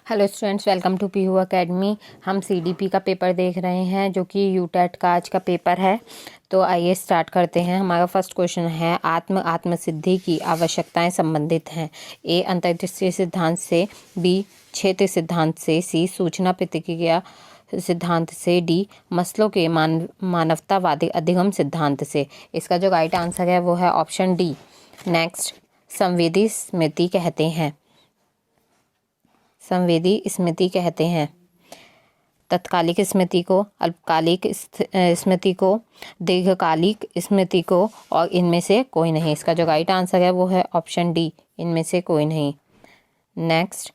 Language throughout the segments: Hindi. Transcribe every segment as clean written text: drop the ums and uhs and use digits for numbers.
Hello students, welcome to Peehu academy. हम सीडीपी का पेपर देख रहे हैं जो कि यूटेट का आज का पेपर है। तो आइए स्टार्ट करते हैं। हमारा फर्स्ट क्वेश्चन है, आत्मसिद्धि की आवश्यकताएं संबंधित हैं। ए अंतर्दृष्टि सिद्धांत से, बी क्षेत्र सिद्धांत से, सी सूचना प्रतिक्रिया सिद्धांत से, डी मस्लो के मानवतावादी अधिगम सिद्धांत से। इसका जो राइट आंसर है वो है ऑप्शन डी। नेक्स्ट, संवेदी स्मृति कहते हैं। संवेदी स्मृति कहते हैं तत्कालिक स्मृति को, अल्पकालिक स्मृति को, दीर्घकालिक स्मृति को, और इनमें से कोई नहीं। इसका जो राइट आंसर है वो है ऑप्शन डी, इनमें से कोई नहीं। नेक्स्ट,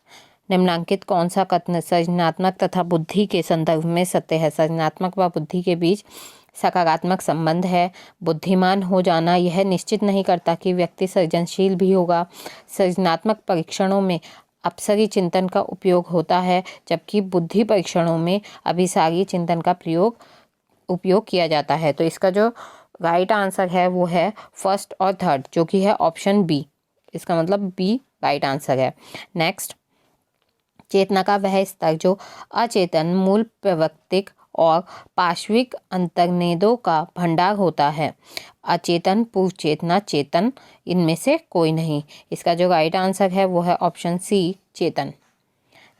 निम्नांकित कौन सा कथन सृजनात्मक तथा बुद्धि के संदर्भ में सत्य है? सृजनात्मक व बुद्धि के बीच सकारात्मक संबंध है। बुद्धिमान हो जाना यह निश्चित नहीं करता कि व्यक्ति सृजनशील भी होगा। सृजनात्मक परीक्षणों में अपसरी चिंतन का उपयोग होता है, जबकि बुद्धि परीक्षणों में अभिसारी चिंतन का उपयोग किया जाता है। तो इसका जो राइट आंसर है वो है फर्स्ट और थर्ड, जो कि है ऑप्शन बी। इसका मतलब बी राइट आंसर है। नेक्स्ट, चेतना का वह स्तर जो अचेतन मूल प्रवृत्तिक और पार्श्विक अंतर्निदों का भंडार होता है। अचेतन, पूर्व चेतना, चेतन, इनमें से कोई नहीं। इसका जो राइट आंसर है वो है ऑप्शन सी, चेतन।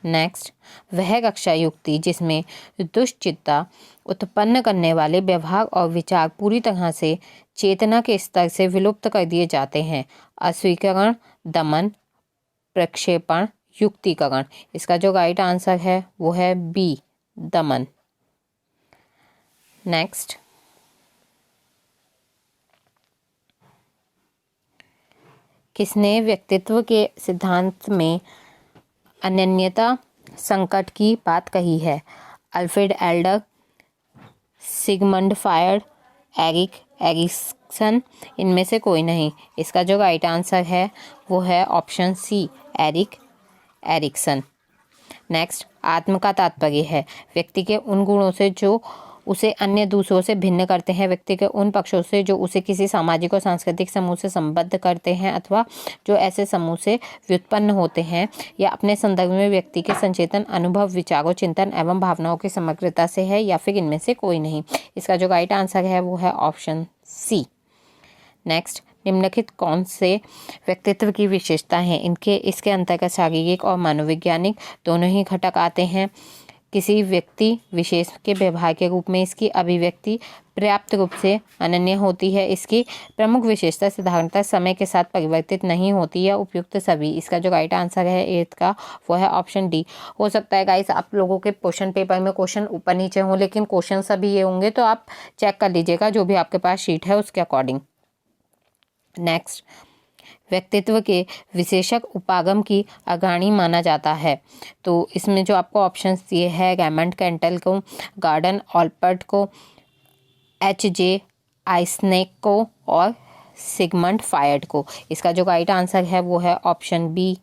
नेक्स्ट, वह रक्षा युक्ति जिसमें दुश्चिंता उत्पन्न करने वाले व्यवहार और विचार पूरी तरह से चेतना के स्तर से विलुप्त कर दिए जाते हैं। अस्वीकरण, दमन, प्रक्षेपण, युक्तिकरण। इसका जो राइट आंसर है वो है बी, दमन। नेक्स्ट, किसने व्यक्तित्व के सिद्धांत में अनन्यता संकट की बात कही है? Alfred Adler, Sigmund Freud, Erik Erikson, इनमें से कोई नहीं। इसका जो राइट आंसर है वो है option C, Eric Erikson. Next, आत्म का तात्पर्य है व्यक्ति के उन गुणों से जो उसे अन्य दूसरों से भिन्न करते हैं, व्यक्ति के उन पक्षों से जो उसे किसी सामाजिक और सांस्कृतिक समूह से संबद्ध करते हैं, अथवा जो ऐसे समूह से व्युत्पन्न होते हैं, या अपने संदर्भ में व्यक्ति के संचेतन अनुभव, विचारों, चिंतन एवं भावनाओं की समग्रता से है, या फिर इनमें से कोई नहीं। इसका जो राइट आंसर है वो है ऑप्शन सी। नेक्स्ट, निम्नलिखित कौन से व्यक्तित्व की विशेषता है? इसके अंतर्गत शारीरिक और मनोवैज्ञानिक दोनों ही घटक आते हैं। किसी व्यक्ति विशेष के व्यवहार के रूप में इसकी अभिव्यक्ति पर्याप्त रूप से अनन्य होती है। इसकी प्रमुख विशेषता साधारणतः समय के साथ परिवर्तित नहीं होती या उपयुक्त सभी। इसका जो राइट आंसर है एथ का वो है ऑप्शन डी। हो सकता है गाइस आप लोगों के क्वेश्चन पेपर में क्वेश्चन ऊपर नीचे हों, लेकिन क्वेश्चन सभी ये होंगे, तो आप चेक कर लीजिएगा जो भी आपके पास शीट है उसके अकॉर्डिंग। नेक्स्ट, व्यक्तित्व के विशेषक उपागम की अग्रणी माना जाता है। तो इसमें जो आपको ऑप्शन दिए है, रेमंड कैंटल को, गॉर्डन ऑल्पर्ट को, एच.जे. आइजनेक को, और सिगमंड फ्रॉयड को। इसका जो राइट आंसर है वो है ऑप्शन बी,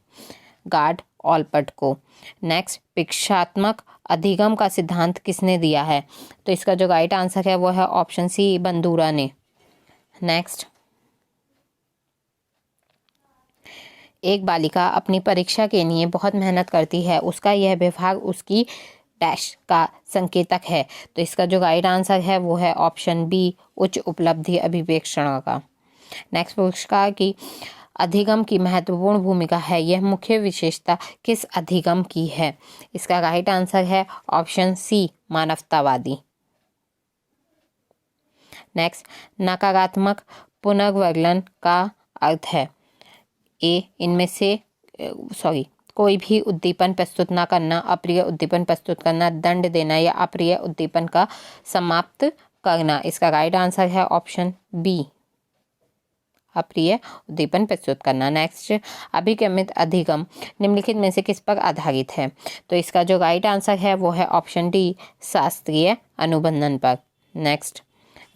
गॉर्ड ऑल्पर्ट को। नेक्स्ट, परीक्षात्मक अधिगम का सिद्धांत किसने दिया है? तो इसका जो राइट आंसर है वो है ऑप्शन सी, बंदूरा ने। नेक्स्ट, एक बालिका अपनी परीक्षा के लिए बहुत मेहनत करती है, उसका यह व्यवहार उसकी डैश का संकेतक है। तो इसका जो राइट आंसर है वो है ऑप्शन बी, उच्च उपलब्धि अभिवेक्षण का। नेक्स्ट, पुरस्कार की अधिगम की महत्वपूर्ण भूमिका है, यह मुख्य विशेषता किस अधिगम की है? इसका राइट आंसर है ऑप्शन सी, मानवतावादी। नेक्स्ट, नकारात्मक पुनर्वर्लन का अर्थ है इनमें से कोई भी उद्दीपन प्रस्तुत ना करना, अप्रिय उद्दीपन प्रस्तुत करना, दंड देना, या अप्रिय उद्दीपन का समाप्त करना। इसका राइट आंसर है ऑप्शन बी, अप्रिय उद्दीपन प्रस्तुत करना। नेक्स्ट, अभिक्रमित अधिगम निम्नलिखित में से किस पर आधारित है? तो इसका जो राइट आंसर है वो है ऑप्शन डी, शास्त्रीय अनुबंधन पर। नेक्स्ट,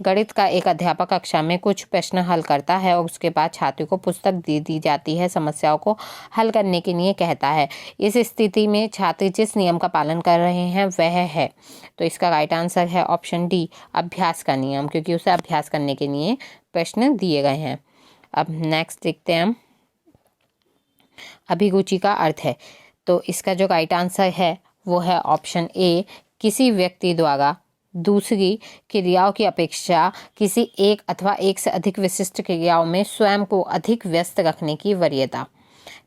गणित का एक अध्यापक कक्षा में कुछ प्रश्न हल करता है और उसके बाद छात्र को पुस्तक दे दी जाती है, समस्याओं को हल करने के लिए कहता है। इस स्थिति में छात्र जिस नियम का पालन कर रहे हैं वह है, तो इसका राइट आंसर है ऑप्शन डी, अभ्यास का नियम, क्योंकि उसे अभ्यास करने के लिए प्रश्न दिए गए हैं। अब नेक्स्ट देखते हैं हम, अभिरुचि का अर्थ है तो इसका जो राइट आंसर है वो है ऑप्शन ए, किसी व्यक्ति द्वारा दूसरी क्रियाओं की अपेक्षा किसी एक अथवा एक से अधिक विशिष्ट क्रियाओं में स्वयं को अधिक व्यस्त रखने की वरीयता।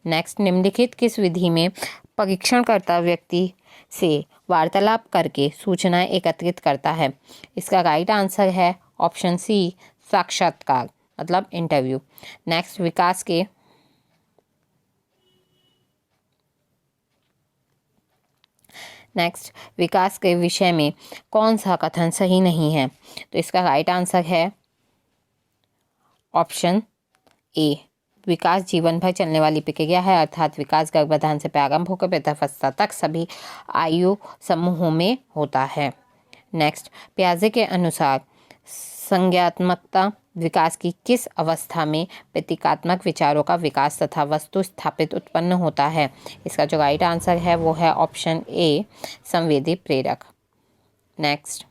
नेक्स्ट, निम्नलिखित किस विधि में परीक्षणकर्ता व्यक्ति से वार्तालाप करके सूचनाएं एकत्रित करता है? इसका राइट आंसर है ऑप्शन सी, साक्षात्कार मतलब इंटरव्यू। नेक्स्ट, विकास के विषय में कौन सा कथन सही नहीं है? तो इसका राइट आंसर है ऑप्शन ए, विकास जीवन भर चलने वाली प्रक्रिया है, अर्थात विकास गर्भाधान से प्रारंभ होकर वृद्धावस्था तक सभी आयु समूहों में होता है। नेक्स्ट, पियाजे के अनुसार संज्ञानात्मकता विकास की किस अवस्था में प्रतीकात्मक विचारों का विकास तथा वस्तु स्थापित उत्पन्न होता है? इसका जो राइट आंसर है वो है ऑप्शन ए, संवेदी प्रेरक। नेक्स्ट,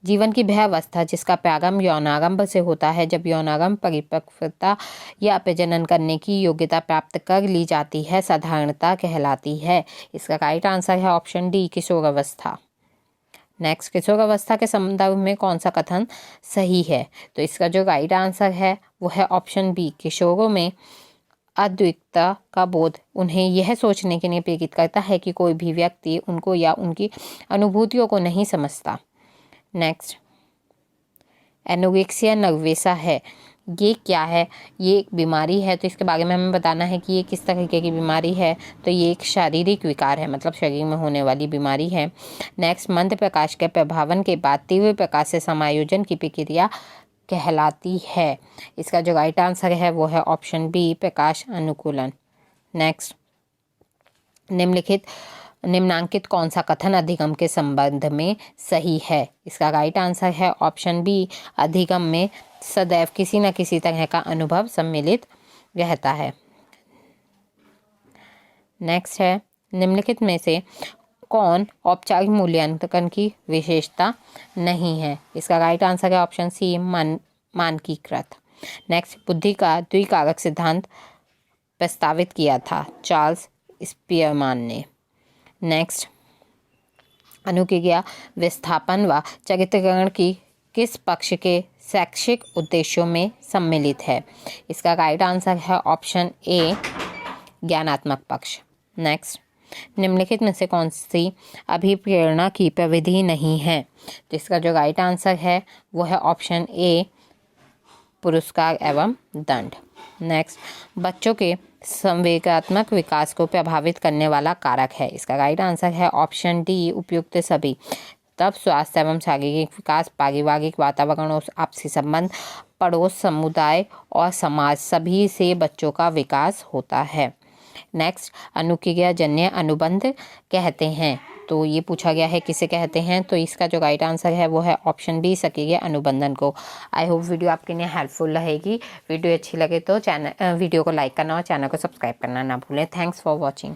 जीवन की वह अवस्था जिसका प्रारंभ यौनारंभ से होता है, जब यौनारंभ परिपक्वता या प्रजनन करने की योग्यता प्राप्त कर ली जाती है, साधारणता कहलाती है। इसका राइट आंसर है ऑप्शन डी, किशोर अवस्था। नेक्स्ट, किशोर अवस्था के संदर्भ में कौन सा कथन सही है? तो इसका जो राइट आंसर है वो है ऑप्शन बी, किशोरों में अद्वितीयता का बोध उन्हें यह सोचने के लिए प्रेरित करता है कि कोई भी व्यक्ति उनको या उनकी अनुभूतियों को नहीं समझता। नेक्स्ट, एनोरेक्सिया नर्वोसा है, ये क्या है? ये एक बीमारी है, तो इसके बारे में हमें बताना है कि ये किस तरीके की बीमारी है। तो ये एक शारीरिक विकार है, मतलब शरीर में होने वाली बीमारी है। नेक्स्ट, मंद प्रकाश के प्रभावन के बाद तीव्र प्रकाश से समायोजन की प्रक्रिया कहलाती है। इसका जो राइट आंसर है वो है ऑप्शन बी, प्रकाश अनुकूलन। नेक्स्ट, निम्नांकित कौन सा कथन अधिगम के संबंध में सही है? इसका राइट आंसर है ऑप्शन बी, अधिगम में सदैव किसी न किसी तरह का अनुभव सम्मिलित रहता है। नेक्स्ट है, निम्नलिखित में से कौन औपचारिक मूल्यांकन की विशेषता नहीं है? इसका राइट आंसर है ऑप्शन सी, मानकीकृत। नेक्स्ट, बुद्धि का द्विकारक सिद्धांत प्रस्तावित किया था चार्ल्स स्पीयरमैन ने। नेक्स्ट, अनुक्रिया विस्थापन व चरित्रकरण की किस पक्ष के शैक्षिक उद्देश्यों में सम्मिलित है? इसका राइट आंसर है ऑप्शन ए, ज्ञानात्मक पक्ष। नेक्स्ट, निम्नलिखित में से कौन सी अभिप्रेरणा की प्रविधि नहीं है? तो इसका जो राइट आंसर है वो है ऑप्शन ए, पुरस्कार एवं दंड। नेक्स्ट, बच्चों के संवेगात्मक विकास को प्रभावित करने वाला कारक है। इसका राइट आंसर है ऑप्शन डी, उपयुक्त सभी। तब स्वास्थ्य एवं शारीरिक विकास, पारिवारिक वातावरण और आपसी संबंध, पड़ोस, समुदाय और समाज सभी से बच्चों का विकास होता है। नेक्स्ट, अनुक्रिया जन्य अनुबंध कहते हैं, तो ये पूछा गया है किसे कहते हैं? तो इसका जो राइट आंसर है वो है ऑप्शन बी, सक्रिय अनुबंधन को। आई होप वीडियो आपके लिए हेल्पफुल रहेगी। वीडियो अच्छी लगे तो वीडियो को लाइक करना और चैनल को सब्सक्राइब करना ना भूलें। Thanks for watching.